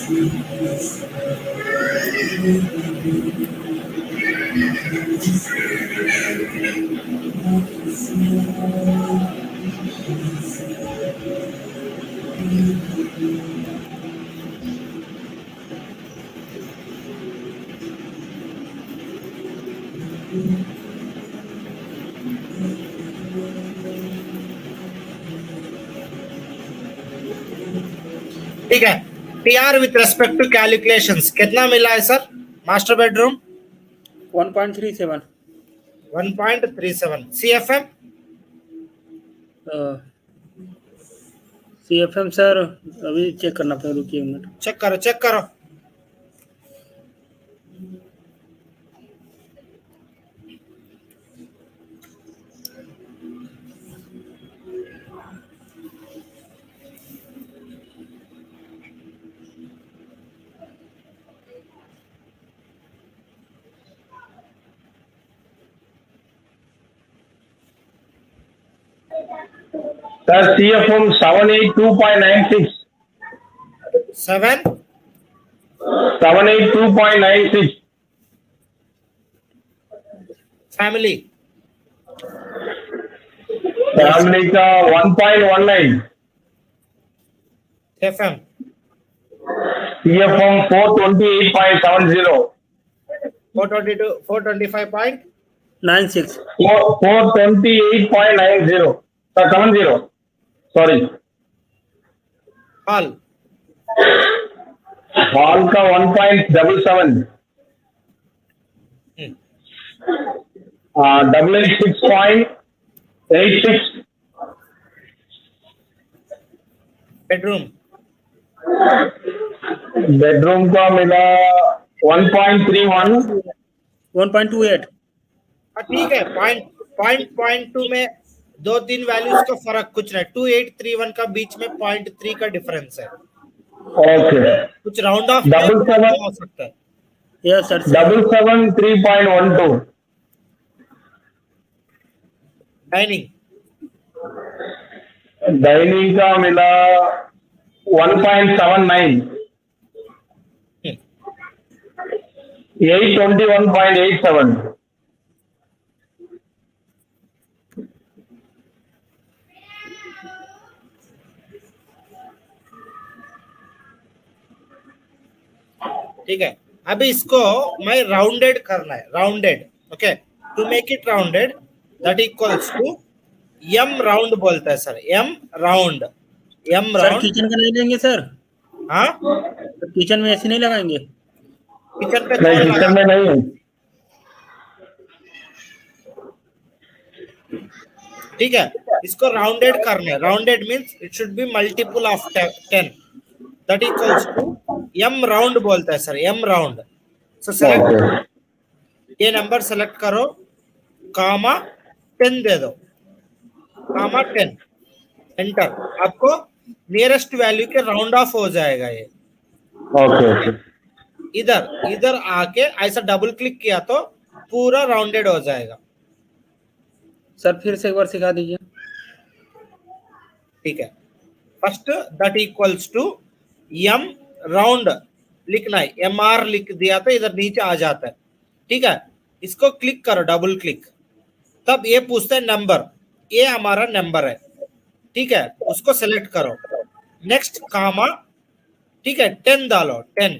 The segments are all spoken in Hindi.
ठीक है, TR with respect to calculations कितना मिला है sir? Master bedroom 1.37 1.37। CFM CFM sir अभी चेक करना पड़ेगा, रुकिए एक मिनट। चेक करो। Sir, CFM 782.96. 782.96. फैमिली का 1.19. FM CFM 428.70. 425.96 428.90. 70. Sorry. हॉल का 1.77. 886.86. बेडरूम का मिला 1.31. 1.28। ठीक है, पॉइंट 2 में 2-3 वैल्यूज का फर्क कुछ नहीं, 2831 का बीच में 0.3 का डिफरेंस है। ओके, कुछ राउंड ऑफ हो सकता है। Yes sir. 773.12। डाइनिंग का मिला 1.79। 821.87। ठीक है, अभी इसको मैं राउंडेड करना है, rounded. Okay, to make it rounded that equals to M round बोलता है sir, M round. Sir kitchen का नहीं लेंगे सर? हाँ, किचन में ऐसे नहीं लगाएंगे? किचन पे नहीं, किचन में नहीं है। ठीक है, इसको राउंडेड करना है। Rounded means it should be multiple of 10 that equals to M round बोलता है sir, M round. So select ये नंबर सेलेक्ट करो, कामा 10 दे दो, कामा 10 एंटर। आपको नियरेस्ट वैल्यू के राउंड ऑफ हो जाएगा ये। ओके, इधर आके ऐसा डबल क्लिक किया तो पूरा राउंडेड हो जाएगा। सर फिर से एक बार सिखा दीजिए। ठीक है, first that equals to M round लिखना है, एम आर लिख दिया तो इधर नीचे आ जाता है। ठीक है, इसको क्लिक करो, डबल क्लिक, तब ये पूछता है नंबर, ये हमारा नंबर है। ठीक है, उसको सेलेक्ट करो, नेक्स्ट कामा, ठीक है 10 डालो, 10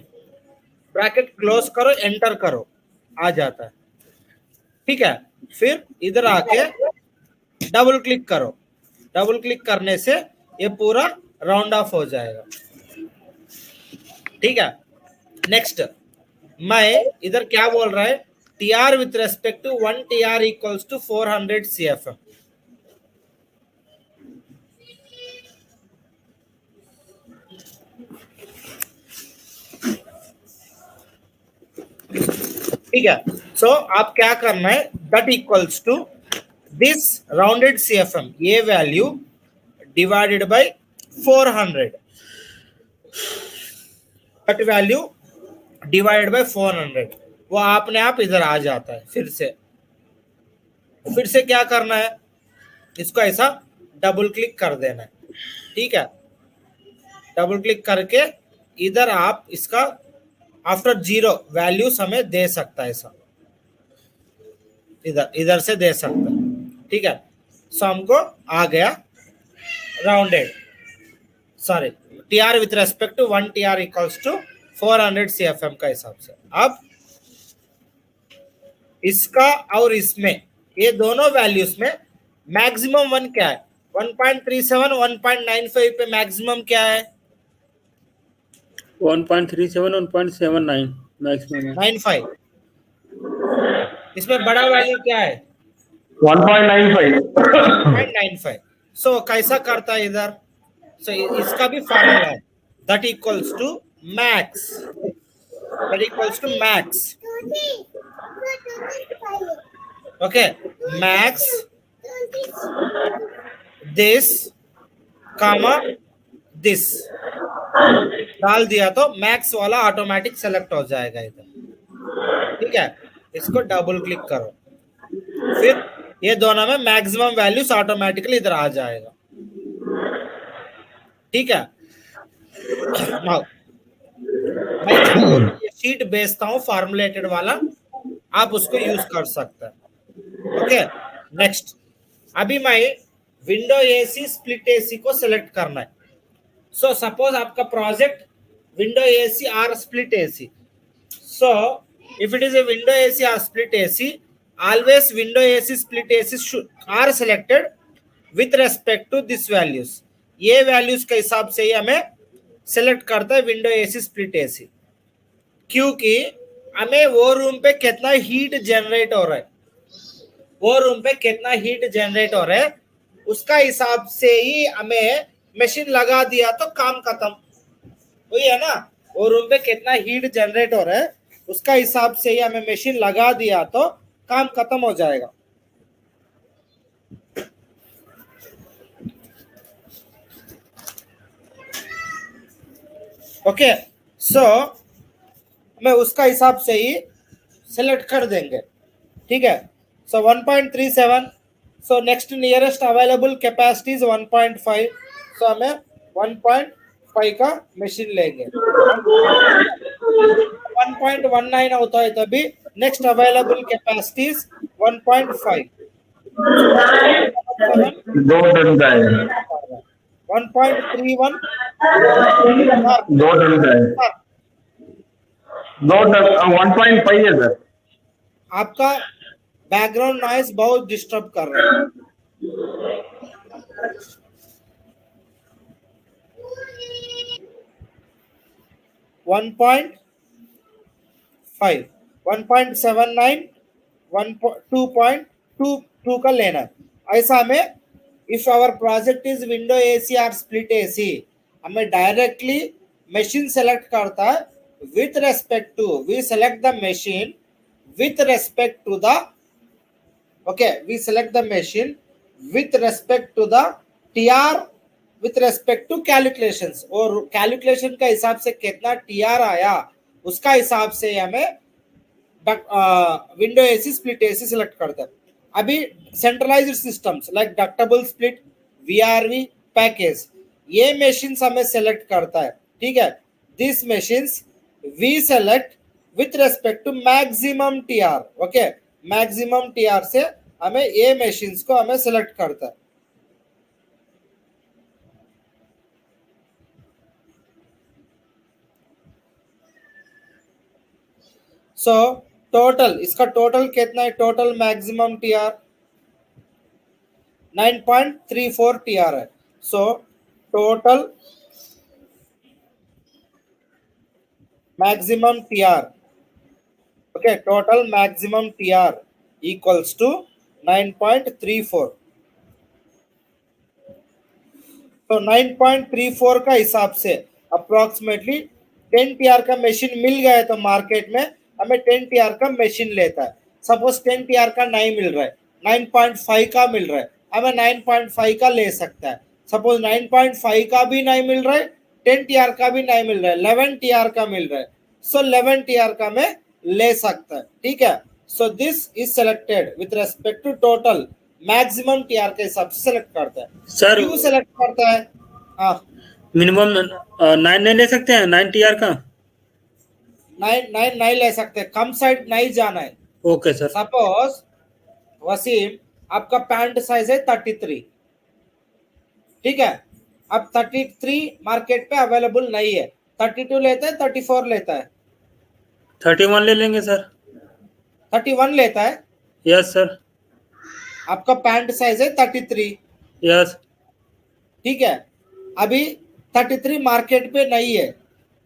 ब्रैकेट क्लोज करो, एंटर करो, आ जाता है। ठीक है, फिर इधर आके डबल क्लिक करो, डबल क्लिक करने से ये पूरा राउंड ऑफ हो जाएगा। ठीक है, नेक्स्ट मैं इधर क्या बोल रहा है, TR with respect to 1 TR equals to 400 CFM. ठीक है, सो आप क्या करना है, that equals to this rounded CFM, ये value divided by 400, that value divided by 400, वो आपने आप इधर आ जाता है। फिर से क्या करना है, इसको ऐसा डबल क्लिक कर देना है। ठीक है, डबल क्लिक करके इधर आप इसका आफ्टर 0 वैल्यूज हमें दे सकता है, ऐसा इधर इधर से दे सकता है, ठीक है। सो हमको आ गया rounded, sorry TR with respect to 1 TR equals to 400 CFM का हिसाब से। अब इसका और इसमें ये दोनों वैल्यूज में मैक्सिमम वन क्या है? 1.37 1.95 पे मैक्सिमम क्या है? 1.37 1.79 मैक्सिमम 95। इसमें बड़ा वैल्यू क्या है? 1.95 1.95। सो कैसा करता है इधर? सो इसका भी फार्मूला है, that equals to max, that equals to max, okay, max this comma this डाल दिया तो मैक्स वाला ऑटोमेटिक सेलेक्ट हो जाएगा इधर, ठीक है। इसको डबल क्लिक करो, फिर ये दोनों में मैक्सिमम वैल्यूज ऑटोमेटिकली इधर आ जाएगा, ठीक है। Now, मैं ये शीट बेचता हूँ फॉर्मुलेटेड वाला, आप उसको यूज कर सकते हैं, ओके। नेक्स्ट, अभी मैं विंडो एसी स्प्लिट एसी को सिलेक्ट करना है। सो सपोज आपका प्रोजेक्ट विंडो एसी और split AC, so if it is a window AC or split AC, always window AC split AC are selected with respect to this values। ये values के हिसाब से ही हमें select करता है window AC split AC, क्योंकि हमें वो रूम पे कितना हीट जनरेट हो रहा है, वो रूम पे कितना हीट जनरेट हो रहा है उसका हिसाब से ही हमें मशीन लगा दिया तो काम खत्म, वही है ना। वो रूम पे कितना हीट जनरेट हो रहा है उसका हिसाब से ही हमें मशीन लगा दिया तो काम खत्म हो जाएगा, ओके। सो मैं उसका हिसाब से ही सिलेक्ट कर देंगे, ठीक है। So 1.37, so next nearest available capacity is 1.5, so हमें 1.5 का मशीन लेंगे। 1.19 होता है तभी next available capacity is 1.5, 2 ton का है, 1.31 2 टन का है, 2 टन 1.5 है सर। आपका बैकग्राउंड नॉइज बहुत डिस्टर्ब कर रहा है। वन पॉइंट 1.79 2.22 का लेना है, ऐसा हमें। If our project is window AC और स्प्लिट एसी, हमें डायरेक्टली मशीन सेलेक्ट करता है with respect to, we select the machine with respect to the, okay, we select the machine with respect to the TR with respect to calculations, और calculation का हिसाब से कितना TR आया उसका हिसाब से हमें window AC split AC select करते हैं। अभी centralised systems like ductable split, VRV package, ये मशीन्स हमें सेलेक्ट करता है, ठीक है। This machines we select with respect to maximum TR, okay, maximum TR से हमें ये मशीन्स को हमें सेलेक्ट करता है। सो टोटल, इसका टोटल कितना है? टोटल मैक्सिमम TR 9.34 TR है। So total maximum TR, okay, total maximum TR equals to 9.34। तो 9.34 का हिसाब से अप्रोक्सीमेटली 10 TR का मशीन मिल गया है तो मार्केट में हमें 10 TR का मशीन लेता है। सपोज 10 TR का नहीं मिल रहा है, 9.5 का मिल रहा है, हमें 9.5 का ले सकता है। सपोज 9.5 का भी नहीं मिल रहा है, 10 TR का भी नहीं मिल रहा है, 11 TR का मिल रहा है, सो 11 TR का मैं ले सकता है, ठीक है। So this is selected with respect to total maximum TR के हिसाब से सेलेक्ट करता है। सर क्यों सेलेक्ट करता है? हाँ, मिनिमम 9 नहीं ले सकते हैं 9 TR का? 9 नहीं ले सकते, कम साइड नहीं जाना है। Okay sir. सपोज वसीम आपका पैंट साइज है 33, ठीक है, अब 33 मार्केट पे अवेलेबल नहीं है, 32 लेता है, 34 लेता है, 31 ले लेंगे सर। 31 लेता है। Yes sir. आपका पैंट साइज है 33, यस। ठीक है, अभी 33 मार्केट पे नहीं है,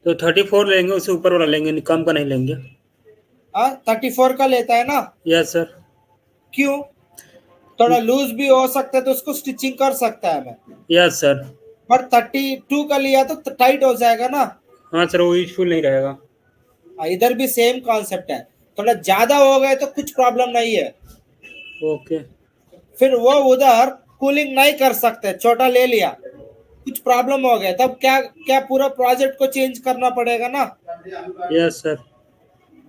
तो 34 लेंगे, उससे ऊपर वाला लेंगे, कम का नहीं लेंगे। 34 का लेता है ना? Yes sir. क्यों? थोड़ा लूज भी हो सकता है तो उसको स्टिचिंग कर सकता है मैं। Yes sir. पर 32 का लिया तो टाइट हो जाएगा ना। हाँ सर, वो यूजफुल नहीं रहेगा। इधर भी सेम कॉन्सेप्ट है, थोड़ा ज्यादा हो गए तो कुछ प्रॉब्लम नहीं है। ओके। फिर वो उधर कूलिंग नहीं कर सकते, छोटा ले लिया, कुछ प्रॉब्लम हो गया, तब क्या क्या पूरा प्रोजेक्ट को चेंज करना पड़ेगा ना। Yes sir.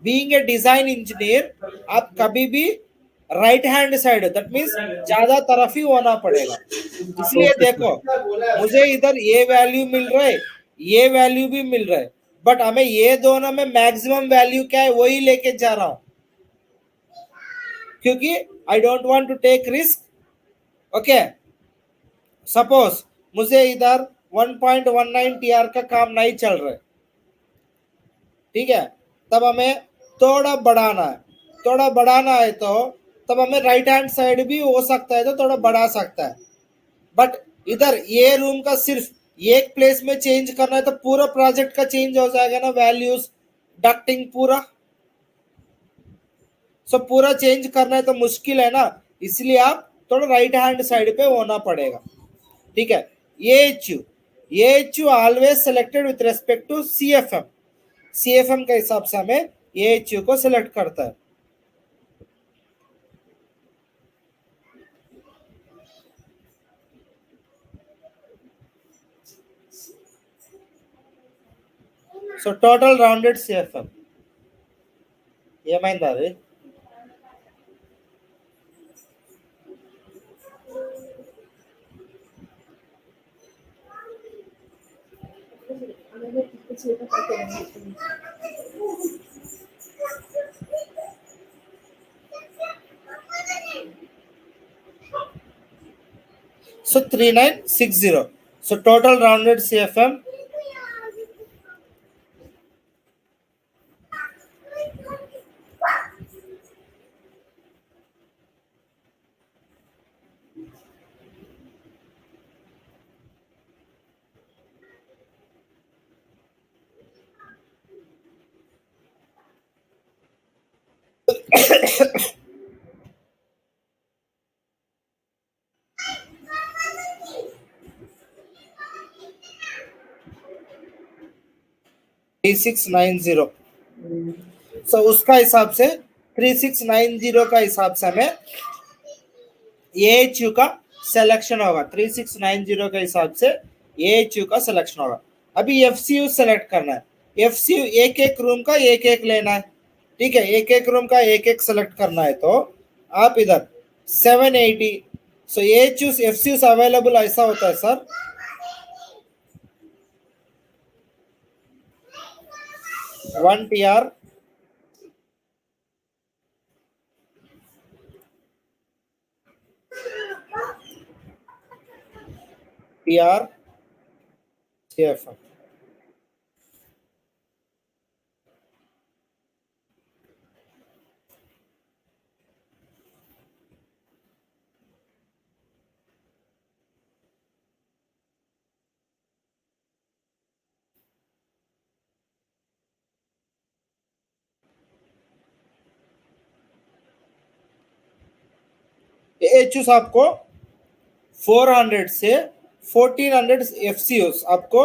Being a design engineer आप कभी भी right hand side, that means ज्यादा तरफ ही होना पड़ेगा। इसलिए देखो मुझे इधर ये वैल्यू मिल रहा है, ये वैल्यू भी मिल रहा है, बट हमें ये दोनों में मैक्सिमम वैल्यू क्या है वही लेके जा रहा हूं, क्योंकि I don't want to take risk. Okay, suppose मुझे इधर 1.19 TR का काम नहीं चल रहा है, ठीक है, तब हमें थोड़ा बढ़ाना है, थोड़ा बढ़ाना है तो तब हमें राइट हैंड साइड भी हो सकता है तो थोड़ा बढ़ा सकता है। बट इधर ये रूम का सिर्फ एक प्लेस में चेंज करना है तो पूरा प्रोजेक्ट का चेंज हो जाएगा ना, वैल्यूज डक्टिंग पूरा। सो पूरा चेंज करना है तो मुश्किल है ना, इसलिए आप थोड़ा राइट हैंड साइड पे होना पड़ेगा, ठीक है। AHU always selected with respect to CFM के हिसाब से हमें AHU को सिलेक्ट करता है। సో టోటల్ రౌండెడ్ CFM ఏమైంది అది? So 3960. So total rounded CFM $3690. सो उसका हिसाब से 3690 का हिसाब से हमें AHU का सिलेक्शन होगा, 3690 के हिसाब से AHU का सिलेक्शन होगा। अभी FCU सेलेक्ट करना है, FCU एक एक रूम का एक एक लेना है, ठीक है, एक एक रूम का एक एक सेलेक्ट करना है तो आप इधर 780। सो AHU FCU अवेलेबल ऐसा होता है sir, one TR CFM। AHUs आपको 400 से 1400 FCUs आपको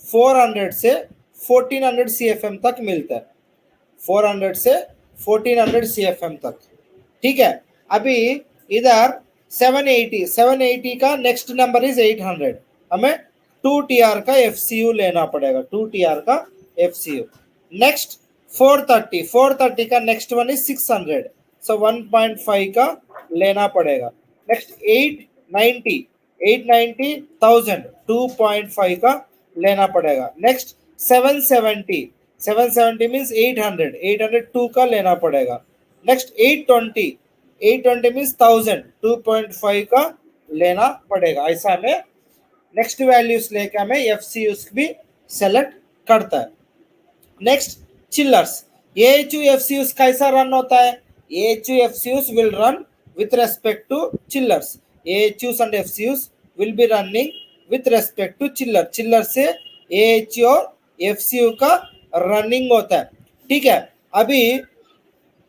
400 से 1400 CFM तक मिलता है, 400 से 1400 CFM तक, ठीक है। अभी इधर 780 का नेक्स्ट नंबर इज 800, हमें 2 TR का FCU लेना पड़ेगा, 2 TR का FCU। नेक्स्ट 430 का नेक्स्ट वन इज 600, सो 1.5 का लेना पड़ेगा। नेक्स्ट 890 1000 2.5 का लेना पड़ेगा। नेक्स्ट 770 मीन्स 800 का लेना पड़ेगा। नेक्स्ट 820 मीन्स 1000 2.5 का लेना पड़ेगा। ऐसा हमें नेक्स्ट वैल्यूज लेके हमें एफसीयूज भी सेलेक्ट करता है। नेक्स्ट चिल्लर्स, AHU FCUs कैसा रन होता है? AHU FCUs will run with respect to chillers. AHUs and FCUs will be running with respect to chiller. चिल्लर से AHU और FCU का रनिंग होता है। ठीक है, अभी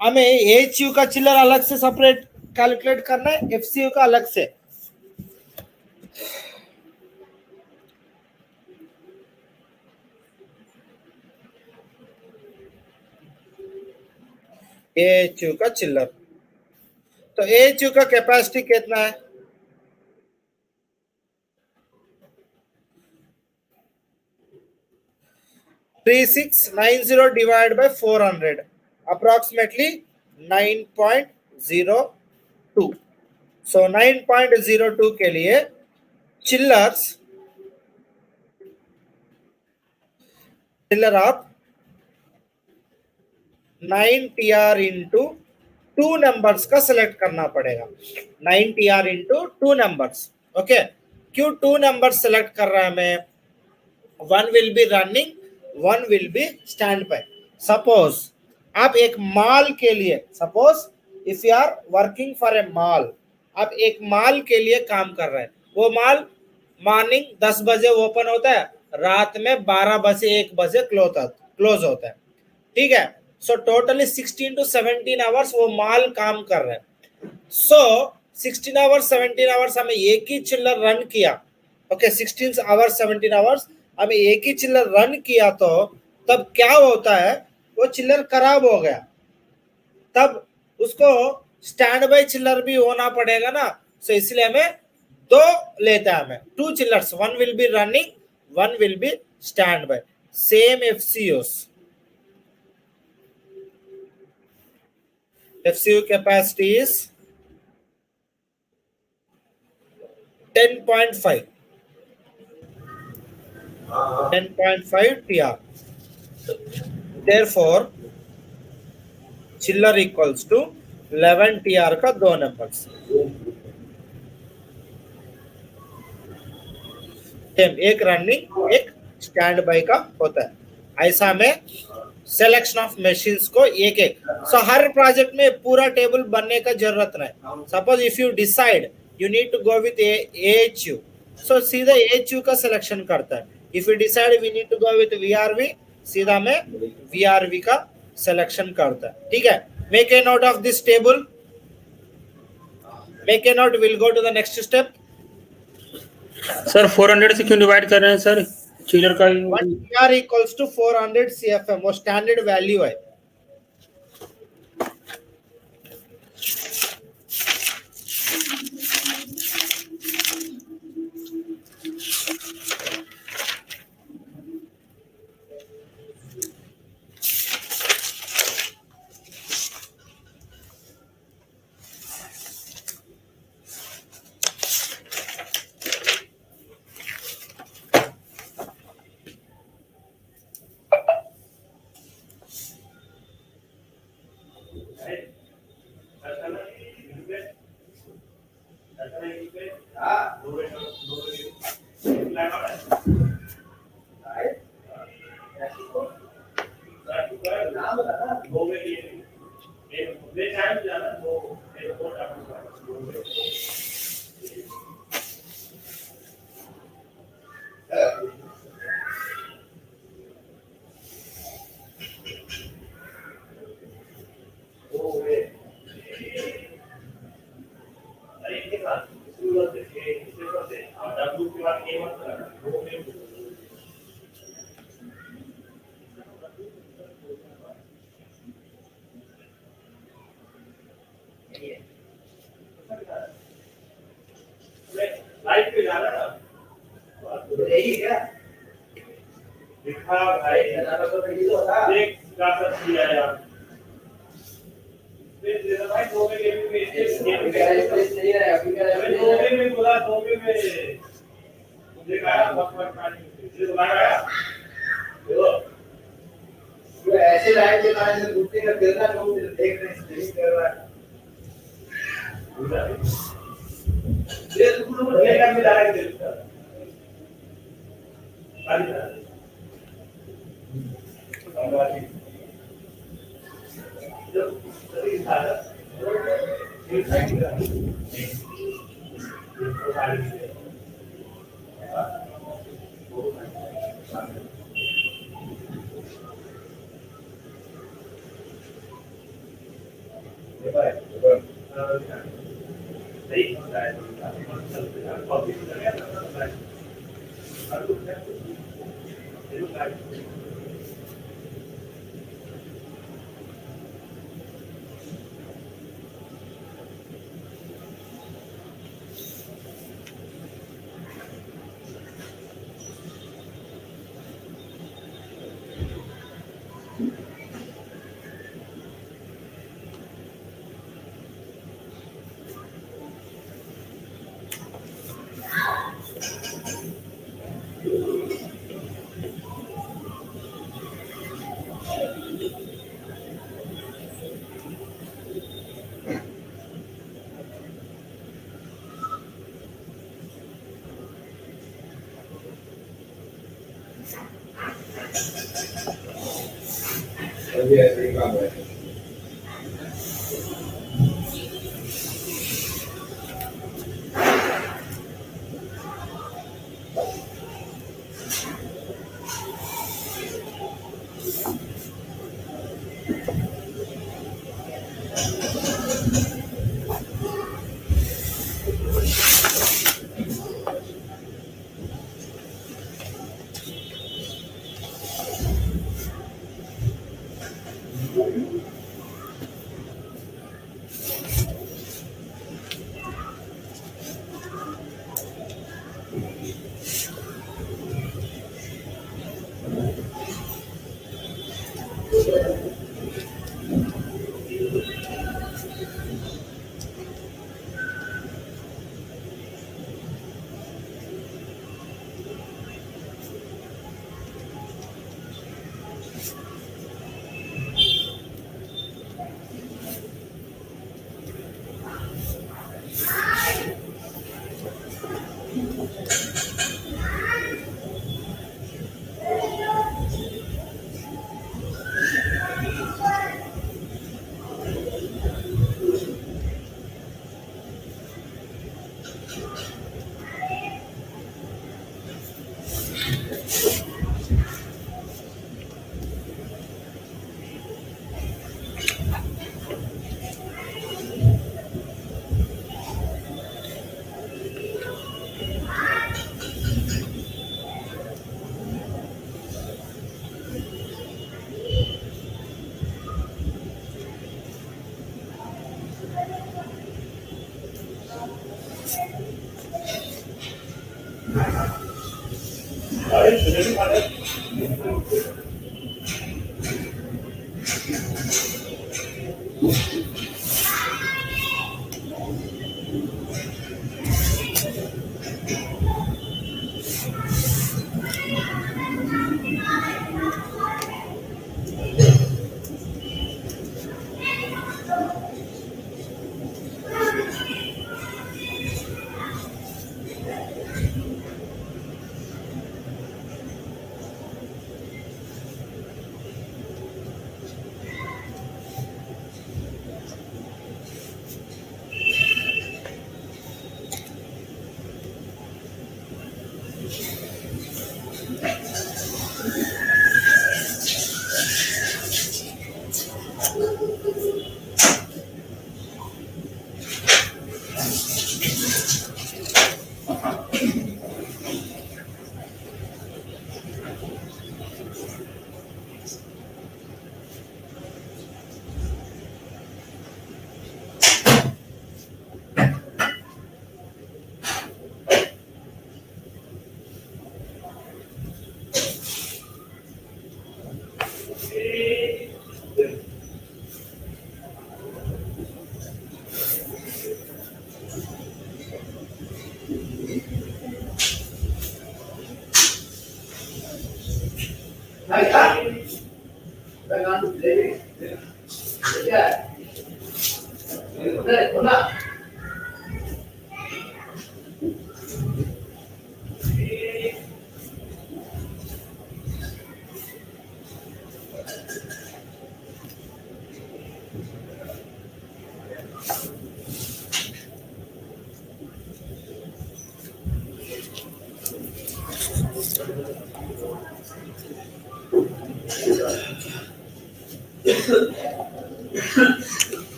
हमें AHU का चिल्लर अलग से सेपरेट कैलकुलेट करना है, FCU का अलग से। AHU का चिल्लर, तो AHU का कैपेसिटी कितना है? $3690 divided by 400, approximately 9.02. So 9.02 के लिए चिल्लर आप 9TR इंटू 2 नंबर्स का सिलेक्ट करना पड़ेगा। 9TR into 2 numbers. ओके, क्यों 2 नंबर्स सिलेक्ट कर रहा है मैं? 1 will be running, 1 will be standby. Suppose आप एक मॉल के लिए, suppose if you are working for a mall, आप एक मॉल के लिए काम कर रहे हैं। वो मॉल मॉर्निंग 10 बजे ओपन होता है, रात में 12 बजे 1 बजे क्लोज होता है। ठीक है, सो टोटली 16 to 17 आवर्स वो मॉल काम कर रहे हैं। सो 16 आवर्स 17 आवर्स हमें एक ही चिल्लर रन किया। ओके, 16 आवर्स 17 आवर्स हमें एक ही चिल्लर रन किया, तो तब क्या होता है? वो चिल्लर खराब हो गया, तब उसको स्टैंड बाय चिल्लर भी होना पड़ेगा ना। सो इसलिए हमें 2 लेता है, हमें 2 chillers, 1 will be running, 1 will be stand by. Same FCU capacity is 10.5 TR. Therefore chiller equals to 11 TR का 2 नंबर्स। एक रनिंग एक स्टैंड बाय का होता है। ऐसा में सिलेक्शन ऑफ मशीन्स को एक एक, सो हर प्रोजेक्ट में पूरा टेबल बनने का जरूरत नहीं। Suppose if you decide you need to go with AHU, so सीधा AHU का सिलेक्शन करता है। If you decide we need to go with VRV, सीधा में VRV का सिलेक्शन करता है। ठीक है, make a note of this table, make a note, will go to the next step. Sir 400 से क्यों डिवाइड कर रहे हैं सर? चिल्लर का 1 TR equals to 400 CFM, वो स्टैंडर्ड वैल्यू है। ऐसे लाइन के कारण घुटने का गिरना लोग देख रहे हैं नहीं कर रहा है ये तुम लोग ढेर का मिला रहे हैं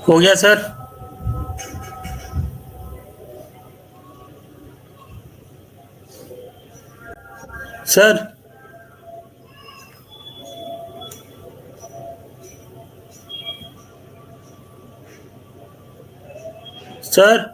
हो गया sir. Sir sir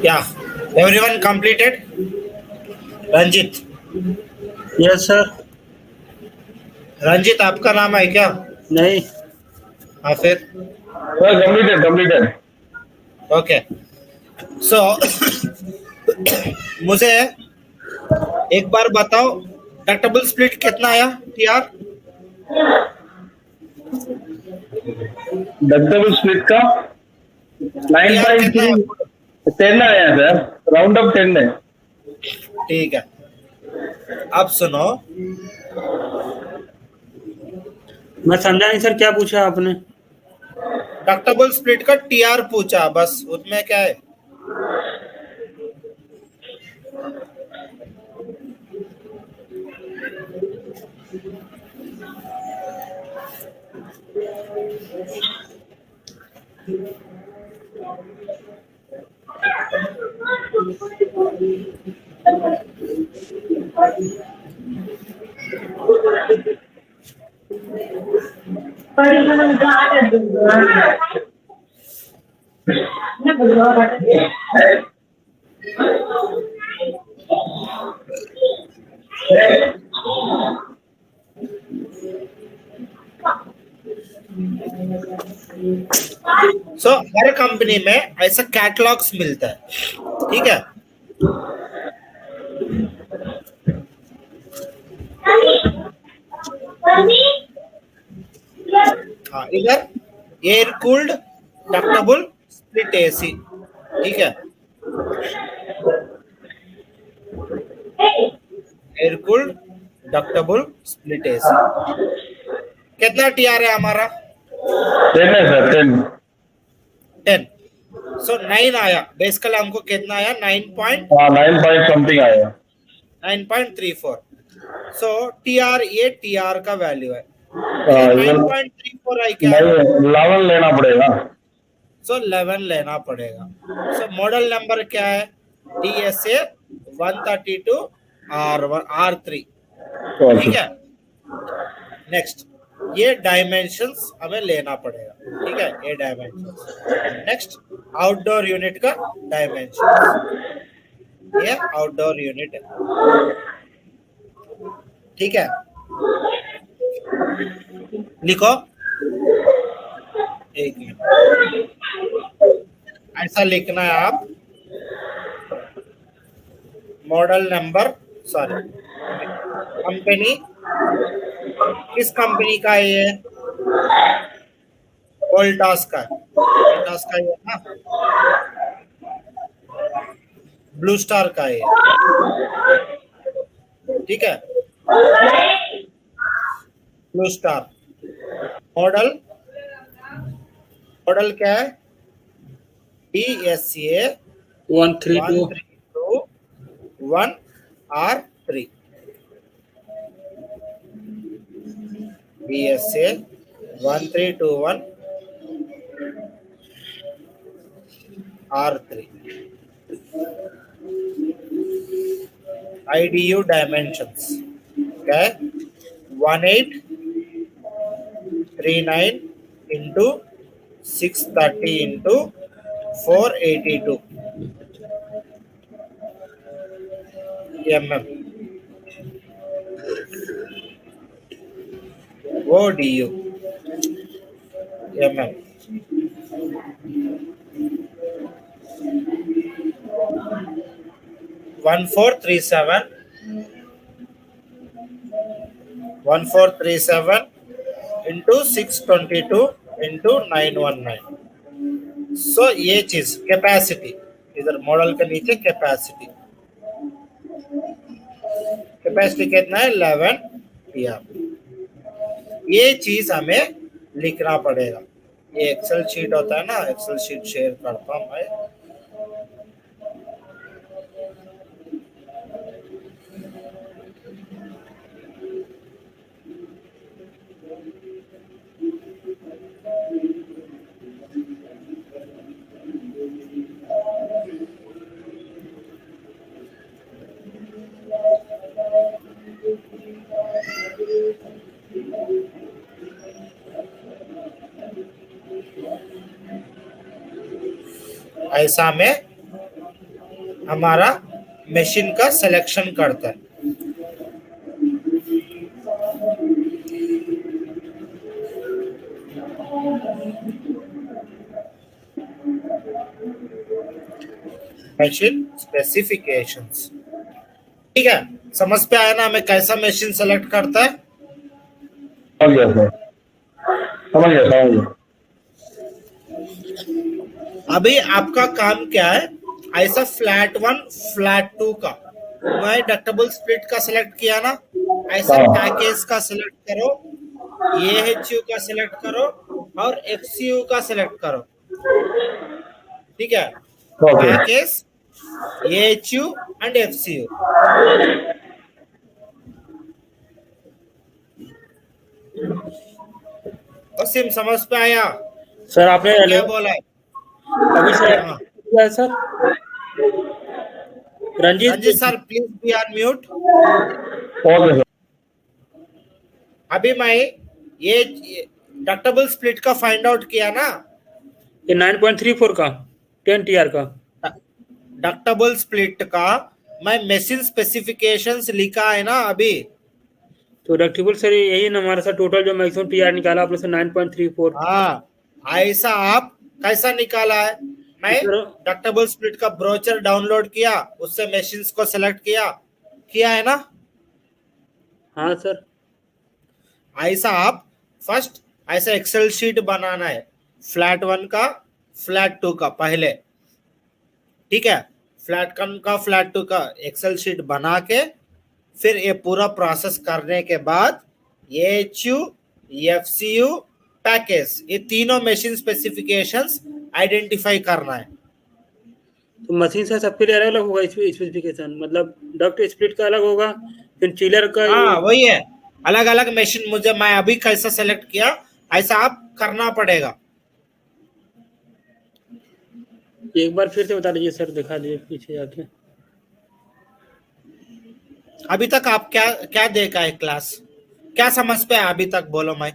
Yeah, everyone completed. Ranjit, yes sir. Ranjit आपका नाम है क्या? नहीं। हाँ फिर Sir, completed. ओके। सो मुझे एक बार बताओ डक्टेबल स्प्लिट कितना आया टीआर? डक्टेबल स्प्लिट का 9.3 10 आया सर, राउंड अप 10 है। ठीक है, अब सुनो, मैं समझा नहीं सर, क्या पूछा आपने? डक्टेबल स्प्लिट का टीआर पूछा, बस उसमें क्या है? सो हर कंपनी में ऐसा कैटलॉग्स मिलता है, ठीक है। हाँ, इधर air cooled ductable split AC, ठीक है। Air cooled ductable split AC कितना टीआर है हमारा? 10 है सर, 10। 10। सो 9 आया बेसिकली, हमको कितना आया? 9 पॉइंट समथिंग आया, 9.34। सो टीआर, ये टीआर का वैल्यू है। 9.34 आई क्या? 11 लेना पड़ेगा। सो 11 लेना पड़ेगा। सो मॉडल नंबर क्या है? DSA 132 R3, ठीक है। नेक्स्ट, ये डायमेंशंस हमें लेना पड़ेगा, ठीक है, ये डायमेंशंस। नेक्स्ट, आउटडोर यूनिट का डायमेंशन, ये आउटडोर यूनिट है, ठीक है। लिखो, एक मिनट, ऐसा लिखना है आप। मॉडल नंबर, सॉरी, कंपनी, किस कंपनी का है ये? वोल्टास का, वोल्टास का ये ना, ब्लू स्टार का है, ठीक है, ब्लू स्टार। मॉडल, मॉडल क्या है? DSA 1321 R3, DSA 1321 R3। IDU dimensions क्या है? 1839 into 630 into 482 mm, ODU mm। 1437 into 622 into 919। सो ये चीज कैपेसिटी, इधर मॉडल के नीचे कैपेसिटी, कैपेसिटी कितना है? 11 टीआर। ये चीज हमें लिखना पड़ेगा। ये एक्सेल शीट होता है ना, एक्सेल शीट शेयर करता हूं मैं। ऐसा में हमारा मशीन का सिलेक्शन करता है। मशीन स्पेसिफिकेशंस, ठीक है। समझ पे आया ना हमें कैसा मशीन सेलेक्ट करता है? समझ गया सर, समझ गया। अभी आपका काम क्या है? ऐसा फ्लैट 1, फ्लैट 2 का मैं डक्टेबल स्प्लिट का सिलेक्ट किया ना, ऐसा पैकेज का सिलेक्ट करो, AHU का सिलेक्ट करो और FCU का सिलेक्ट करो, ठीक है। Package, AHU and FCU। Wasim समझ पे आया सर आपने क्या बोला है? अभी सर हाँ। क्या है sir? Ranjeet Ranjeet sir please be on mute. Okay sir. अभी मैं ये डक्टेबल स्प्लिट का फाइंड आउट किया ना, ये 9.34 का 10 टीआर का। डक्टेबल स्प्लिट का मैं मशीन स्पेसिफिकेशंस लिखा है ना अभी। तो डक्टेबल सर यही ना हमारा सर टोटल जो मैक्सिमम टीआर निकाला आपने सर 9.34। हाँ, ऐसा आप कैसा निकाला है? मैं सर डक्टेबल स्प्लिट का ब्रोचर डाउनलोड किया, उससे मशीन्स को सेलेक्ट किया, किया है ना? हाँ सर। ऐसा आप फर्स्ट ऐसा एक्सेल शीट बनाना है, फ्लैट 1 का, फ्लैट 2 का पहले, ठीक है? फ्लैट 1 का, फ्लैट 2 का एक्सेल शीट बना के फिर ये पूरा प्रोसेस करने के बाद AHU, FCU, पैकेज, ये तीनों मशीन स्पेसिफिकेशंस आइडेंटिफाई करना है। तो मशीन सर सबके लिए अलग अलग होगा स्पेसिफिकेशन, मतलब डक्ट स्प्लिट का अलग होगा, फिर चिलर का। हाँ वही है, अलग अलग मशीन मुझे मैं अभी कैसा सेलेक्ट किया ऐसा आप करना पड़ेगा। एक बार फिर से बता दीजिए सर, दिखा दीजिए पीछे जाके। अभी तक आप क्या क्या देखा है क्लास, क्या समझ पे है अभी तक बोलो। मैं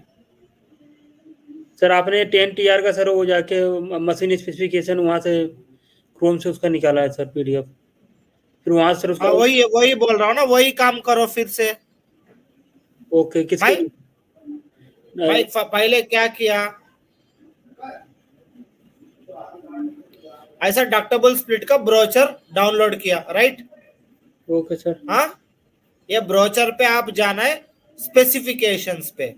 सर आपने 10 टीआर का सर वो जाके मशीन स्पेसिफिकेशन वहाँ से क्रोम से उसका निकाला है सर पीडीएफ, फिर वहाँ से सर उसका। हाँ वही वही बोल रहा हूँ ना, वही काम करो फिर से। ओके किसके मैं पहले क्या किया, ऐसा डक्टेबल स्प्लिट का ब्रोचर डाउनलोड किया, राइट? Okay sir. हाँ, ये ब्रोचर पे आप जाना है, स्पेसिफिकेशंस पे,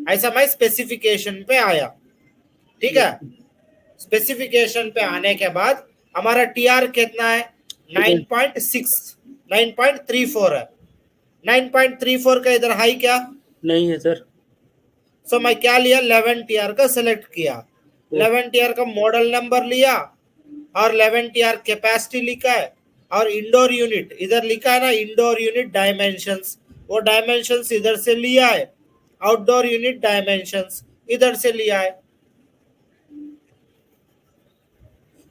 ऐसा मैं स्पेसिफिकेशन पे आया, ठीक है? स्पेसिफिकेशन पे आने के बाद हमारा टीआर कितना है? 9.6, 9.34 है। 9.34 का इधर हाई क्या? नहीं है सर। सो मैं क्या लिया, 11 टीआर का सेलेक्ट किया, 11 टीआर का मॉडल नंबर लिया और 11 टीआर कैपेसिटी लिखा है और इंडोर यूनिट इधर लिखा है ना, इंडोर यूनिट डायमेंशंस, वो डायमेंशंस इधर से लिया है, आउटडोर यूनिट डायमेंशंस इधर से लिया है,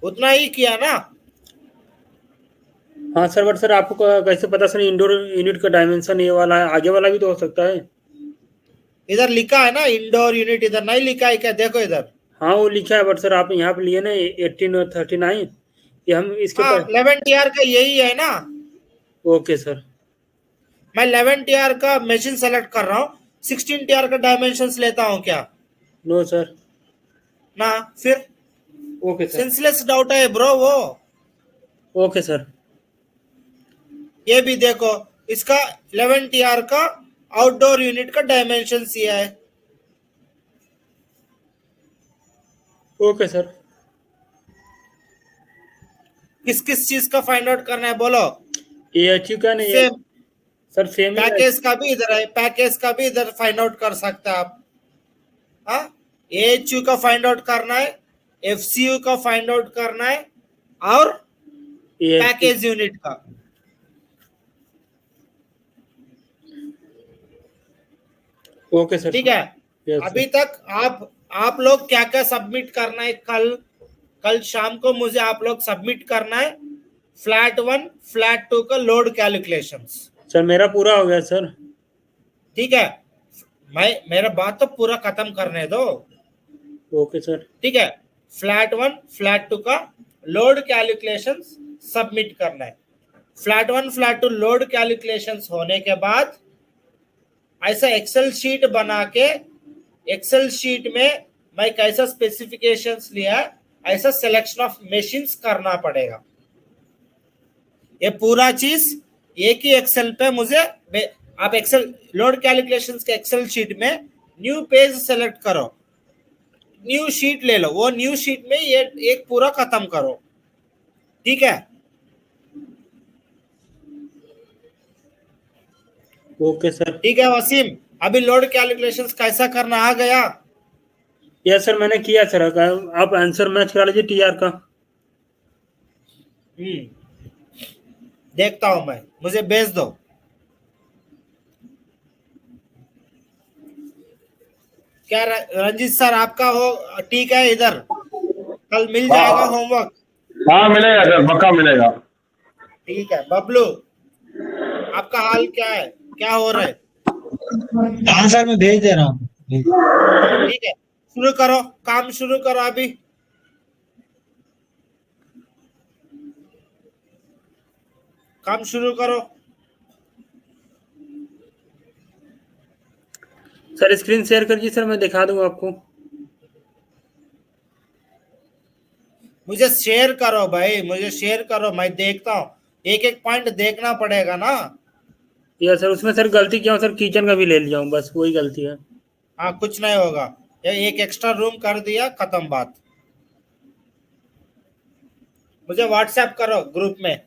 उतना ही किया ना? हाँ सर, बट सर आपको कैसे पता सर इंडोर यूनिट का डायमेंशन ये वाला है, आगे वाला भी तो हो सकता है। इधर लिखा है ना इंडोर यूनिट, इधर नहीं लिखा है क्या? देखो इधर। हाँ वो लिखा है, बट सर आप यहाँ पे लिए ना 18 और 39, ये हम इसके हाँ, 11 टीआर का यही है ना। Okay sir. मैं 11 टीआर का मशीन सेलेक्ट कर रहा हूँ, 16 टीआर का डायमेंशंस लेता हूँ क्या? No sir. ना, फिर ओके सर। सेंसलेस डाउट है ब्रो वो। Okay sir. ये भी देखो, इसका 11 टीआर का आउटडोर यूनिट का डायमेंशन ये है। Okay sir. किस किस चीज का फाइंड आउट करना है बोलो? AHU का नहीं है सेम, सर, सेम ही है। पैकेज का भी इधर है, पैकेज का भी इधर फाइंड आउट कर सकते हैं आप। हाँ, AHU का फाइंड आउट करना है, FCU का फाइंड आउट करना है और AHU। पैकेज यूनिट का। Okay sir. ठीक है, यस अभी सर। तक आप लोग क्या क्या सबमिट करना है? कल कल शाम को मुझे आप लोग सबमिट करना है फ्लैट 1, फ्लैट 2 का लोड कैलकुलेशंस। सर मेरा पूरा हो गया सर। ठीक है, मैं मेरा बात तो पूरा खत्म करने दो। Okay sir. ठीक है, फ्लैट 1, फ्लैट 2 का लोड कैलकुलेशंस सबमिट करना है। फ्लैट 1, फ्लैट 2 लोड कैलकुलेशंस होने के बाद ऐसा एक्सेल शीट बना के, एक्सेल शीट में मैं कैसा स्पेसिफिकेशंस लिया है, ऐसा सिलेक्शन ऑफ मशीन्स करना पड़ेगा। ये पूरा चीज एक ही एक्सेल पे मुझे, आप एक्सेल लोड कैलकुलेशंस के एक्सेल शीट में न्यू पेज सेलेक्ट करो, न्यू शीट ले लो, वो न्यू शीट में ये एक पूरा खत्म करो। ठीक है, ओके सर। ठीक है वसीम, अभी लोड कैलकुलेशंस कैसा करना आ गया? यस सर, मैंने किया सर। आप आंसर मैच करा लीजिए टीआर का। देखता हूं मैं, मुझे भेज दो। क्या रंजीत सर आपका हो ठीक है? इधर कल मिल हाँ जाएगा होमवर्क? हाँ मिलेगा सर, पक्का मिलेगा। ठीक है। बबलू, आपका हाल क्या है? क्या हो रहा है? हाँ सर, मैं भेज दे रहा हूँ। ठीक है, शुरू करो, काम शुरू करो अभी। काम शुरू करो। सर स्क्रीन शेयर करिए सर, मैं दिखा दूंगा आपको। मुझे शेयर करो भाई, मुझे शेयर करो, मैं देखता हूँ। एक एक पॉइंट देखना पड़ेगा ना। या सर उसमें सर गलती क्या हो सर, किचन का भी ले लिया हूँ, बस वही गलती है। हाँ, कुछ नहीं होगा। ये एक एक्स्ट्रा रूम कर दिया, खत्म बात। मुझे व्हाट्सएप करो ग्रुप में।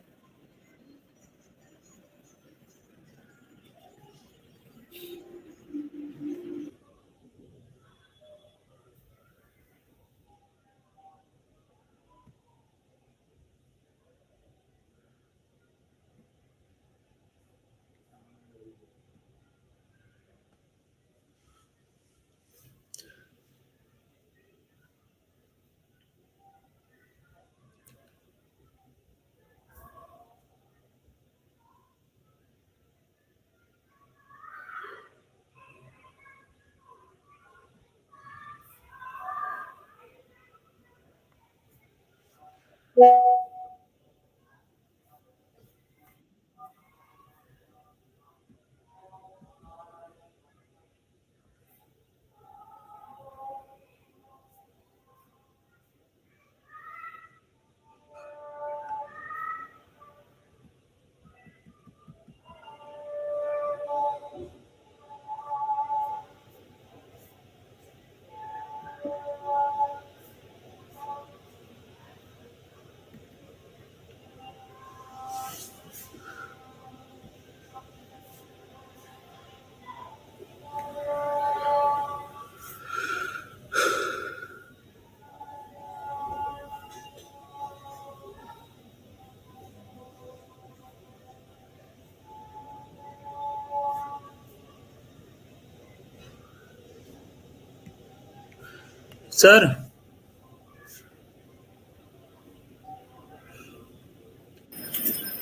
सर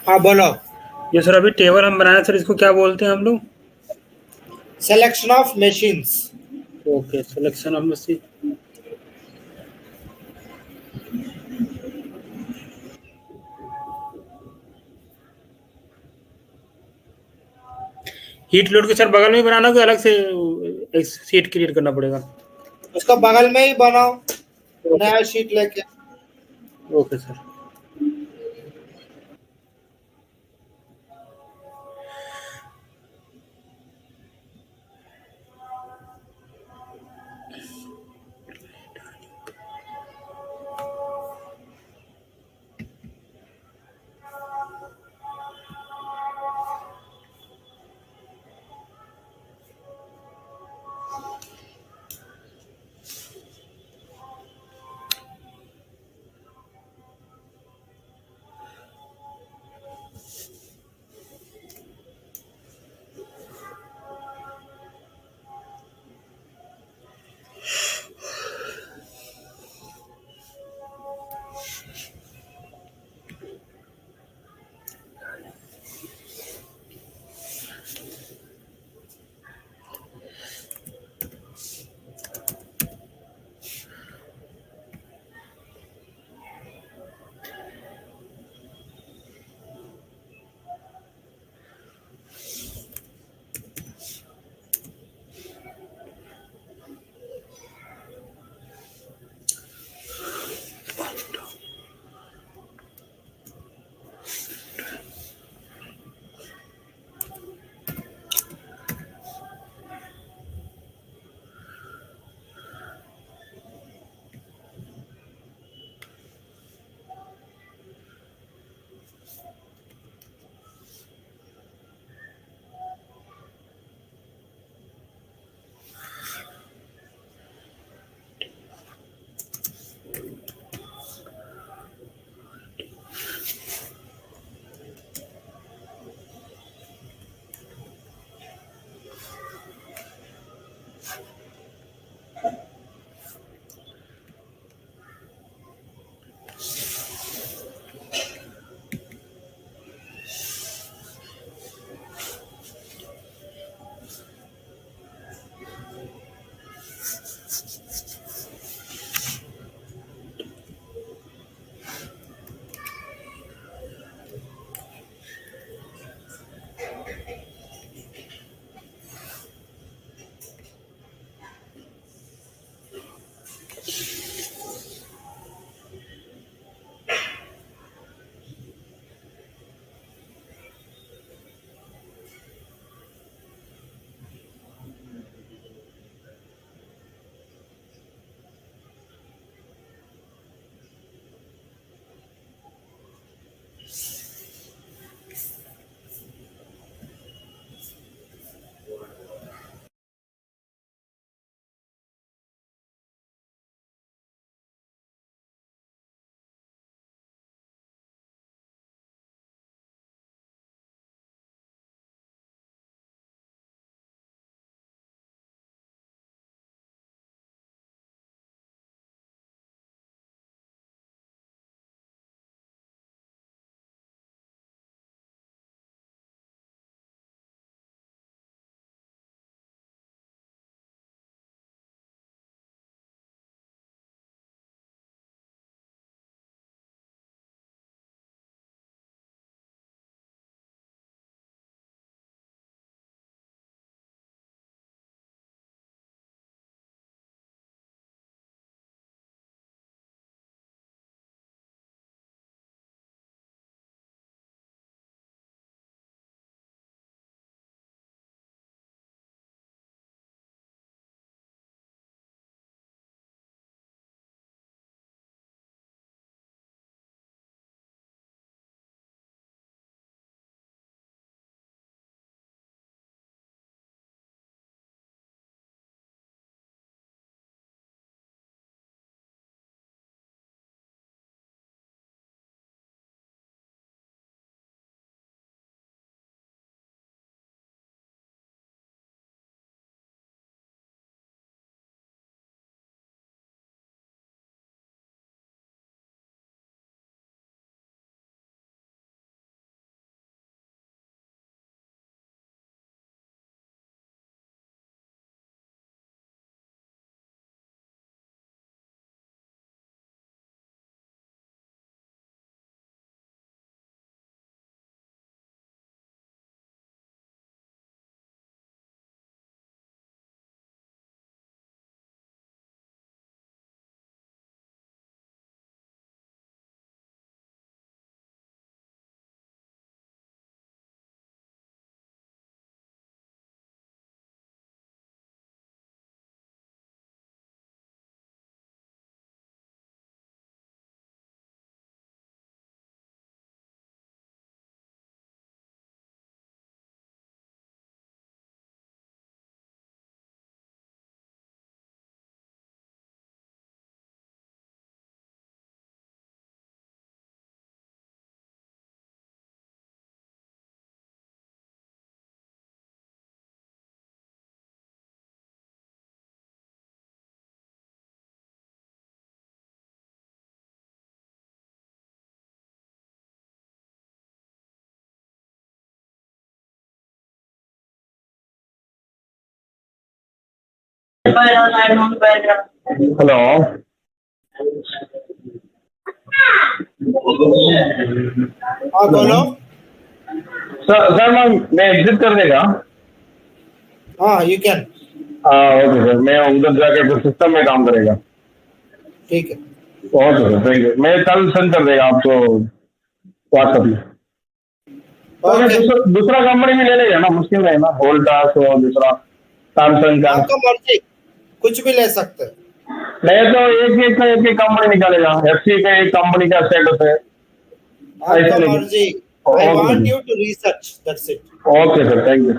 हाँ बोलो। ये सर अभी टेबल हम बनाए सर, इसको क्या बोलते हैं हम लोग? Selection of machines. Okay, selection of machine. Heat load के सर बगल में ही बनाना होगा, अलग से एक सीट क्रिएट करना पड़ेगा? उसको बगल में ही बनाओ, नया शीट लेके। Okay sir. हेलो हाँ बोलो। सर मैं एग्जिट कर देगा। हाँ यू कैन। ओके सर, मैं उधर जाके फिर सिस्टम में काम करेगा। ठीक है। Okay sir, thank you. मैं कल सेंड कर देगा आपको व्हाट्सएप में। तो मैं ओके, दूसरा कंपनी भी ले लेगा ना, मुश्किल है ना, वोल्टास और दूसरा सैमसंग का। आपका मर्जी, कुछ भी ले सकते हैं। नहीं तो एक एक कंपनी निकालेगा। एफसी का एक कंपनी का स्टेटस है। आपका ऐसे नहीं। मर्जी। I want you to research, that's it. Okay sir, thank you.